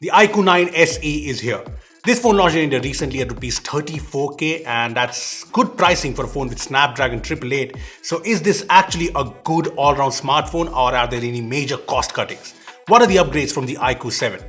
The iQOO 9 SE is here. This phone launched in India recently at Rs 34K, and that's good pricing for a phone with Snapdragon 888. So is this actually a good all-round smartphone, or are there any major cost cuttings? What are the upgrades from the iQOO 7?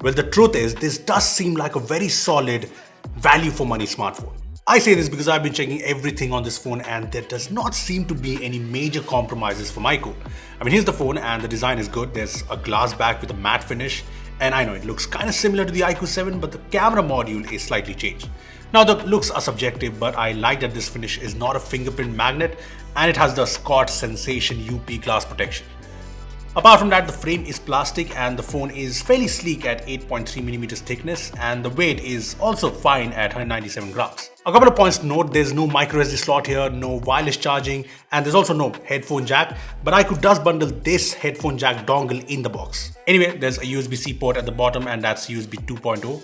Well, the truth is this does seem like a very solid value for money smartphone. I say this because I've been checking everything on this phone and there does not seem to be any major compromises from iQOO. I mean, here's the phone and the design is good. There's a glass back with a matte finish, and I know it looks kind of similar to the iQOO 7, but the camera module is slightly changed. Now the looks are subjective, but I like that this finish is not a fingerprint magnet and it has the Scott Sensation UP glass protection. Apart from that, the frame is plastic and the phone is fairly sleek at 8.3mm thickness, and the weight is also fine at 197 grams. A couple of points to note: there's no microSD slot here, no wireless charging, and there's also no headphone jack, but iQOO does bundle this headphone jack dongle in the box. Anyway, there's a USB-C port at the bottom and that's USB 2.0.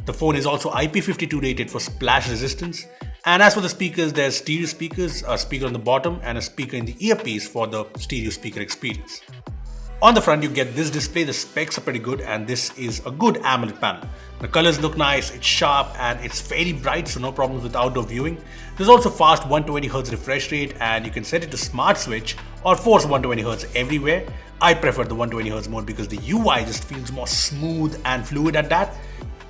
The phone is also IP52 rated for splash resistance. And as for the speakers, there's stereo speakers, a speaker on the bottom and a speaker in the earpiece for the stereo speaker experience. On the front, you get this display. The specs are pretty good and this is a good AMOLED panel. The colors look nice, it's sharp and it's fairly bright, so no problems with outdoor viewing. There's also fast 120Hz refresh rate and you can set it to smart switch or force 120Hz everywhere. I prefer the 120Hz mode because the UI just feels more smooth and fluid at that.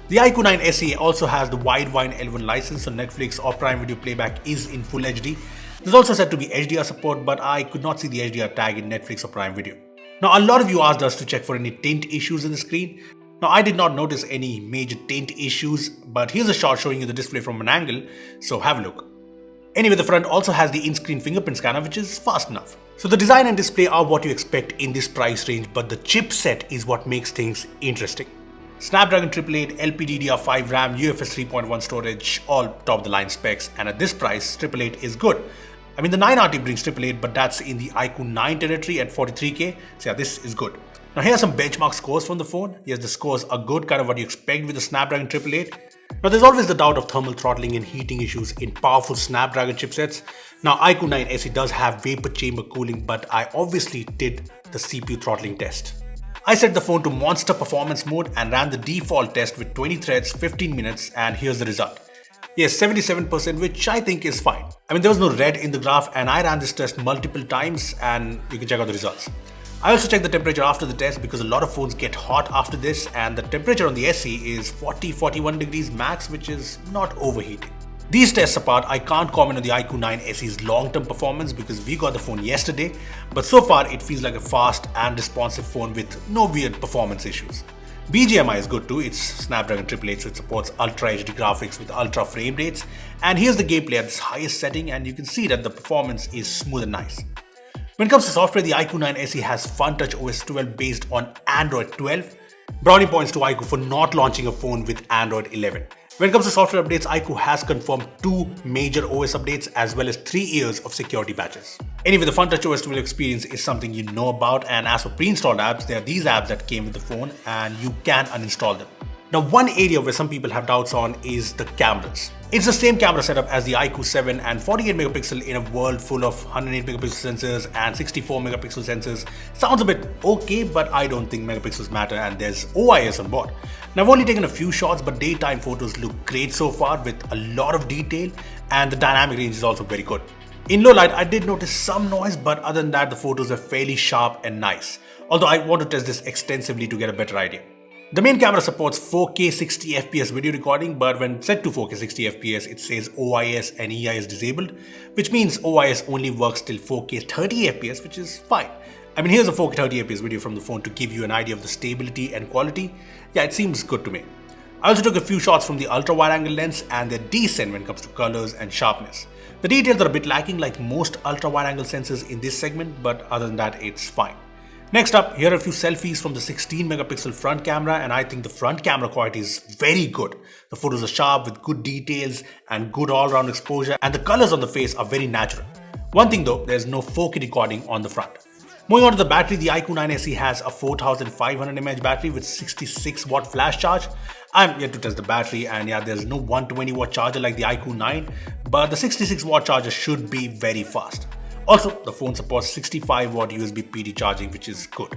The iQOO 9 SE also has the Widevine L1 license, so Netflix or Prime Video playback is in full HD. There's also said to be HDR support, but I could not see the HDR tag in Netflix or Prime Video. Now, a lot of you asked us to check for any tint issues in the screen. Now, I did not notice any major tint issues, but here's a shot showing you the display from an angle, so have a look. Anyway, the front also has the in-screen fingerprint scanner, which is fast enough. So the design and display are what you expect in this price range, but the chipset is what makes things interesting. Snapdragon 888, LPDDR5 RAM, UFS 3.1 storage, all top-of-the-line specs, and at this price, 888 is good. I mean, the 9RT brings 888, but that's in the iQOO 9 territory at 43K, so yeah, this is good. Now here are some benchmark scores from the phone. Yes, the scores are good, kind of what you expect with the Snapdragon 888. Now there's always the doubt of thermal throttling and heating issues in powerful Snapdragon chipsets. Now iQOO 9 SE does have vapor chamber cooling, but I obviously did the CPU throttling test. I set the phone to monster performance mode and ran the default test with 20 threads, 15 minutes, and here's the result. Yes, 77%, which I think is fine. I mean, there was no red in the graph and I ran this test multiple times and you can check out the results. I also checked the temperature after the test because a lot of phones get hot after this, and the temperature on the SE is 40-41 degrees max, which is not overheating. These tests apart, I can't comment on the iQOO 9 SE's long-term performance because we got the phone yesterday, but so far it feels like a fast and responsive phone with no weird performance issues. BGMI is good too. It's Snapdragon 888, so it supports Ultra HD graphics with ultra frame rates, and here's the gameplay at its highest setting and you can see that the performance is smooth and nice. When it comes to software, the iQOO 9 SE has FunTouch OS 12 based on Android 12. Brownie points to iQOO for not launching a phone with Android 11. When it comes to software updates, iQOO has confirmed 2 major OS updates as well as 3 years of security patches. Anyway, the FunTouch OS 12 experience is something you know about, and as for pre-installed apps, there are these apps that came with the phone and you can uninstall them. Now, one area where some people have doubts on is the cameras. It's the same camera setup as the iQOO 7 and 48 megapixel in a world full of 108 megapixel sensors and 64 megapixel sensors. Sounds a bit okay, but I don't think megapixels matter and there's OIS on board. Now, I've only taken a few shots, but daytime photos look great so far with a lot of detail, and the dynamic range is also very good. In low light, I did notice some noise, but other than that, the photos are fairly sharp and nice. Although I want to test this extensively to get a better idea. The main camera supports 4K 60 FPS video recording, but when set to 4K 60 FPS, it says OIS and EIS disabled, which means OIS only works till 4K 30 FPS, which is fine. I mean, here's a 4K 30 FPS video from the phone to give you an idea of the stability and quality. Yeah, it seems good to me. I also took a few shots from the ultra wide angle lens and they're decent when it comes to colors and sharpness. The details are a bit lacking like most ultra wide angle sensors in this segment, but other than that, it's fine. Next up, here are a few selfies from the 16 megapixel front camera, and I think the front camera quality is very good. The photos are sharp with good details and good all-round exposure, and the colors on the face are very natural. One thing though, there's no 4K recording on the front. Moving on to the battery, the iQOO 9 SE has a 4500 mAh battery with 66 watt flash charge. I'm yet to test the battery, and yeah, there's no 120 watt charger like the iQOO 9, but the 66 watt charger should be very fast. Also, the phone supports 65 watt USB PD charging, which is good.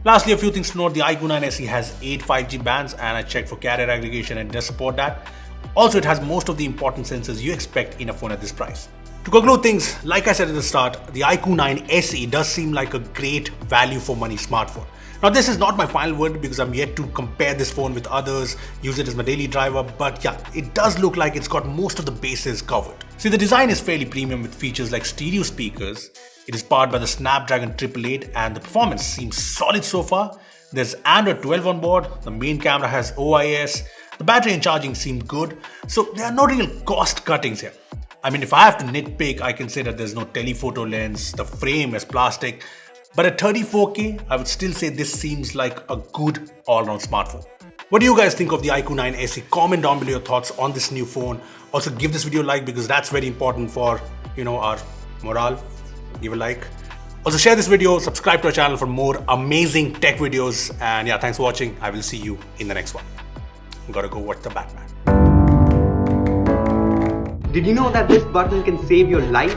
Lastly, a few things to note: the iQOO 9 SE has 8 5G bands, and I checked for carrier aggregation and does support that. Also, it has most of the important sensors you expect in a phone at this price. To conclude things, like I said at the start, the iQOO 9 SE does seem like a great value for money smartphone. Now, this is not my final word because I'm yet to compare this phone with others, use it as my daily driver, but yeah, it does look like it's got most of the bases covered. See, the design is fairly premium with features like stereo speakers. It is powered by the Snapdragon 888 and the performance seems solid so far. There's Android 12 on board, the main camera has OIS, the battery and charging seem good, so there are no real cost cuttings here. I mean, if I have to nitpick, I can say that there's no telephoto lens, the frame is plastic, but at 34K, I would still say this seems like a good all-round smartphone. What do you guys think of the iQOO 9 SE? Comment down below your thoughts on this new phone. Also, give this video a like because that's very important for, our morale. Give a like. Also, share this video, subscribe to our channel for more amazing tech videos. And yeah, thanks for watching. I will see you in the next one. Gotta go watch the Batman. Did you know that this button can save your life?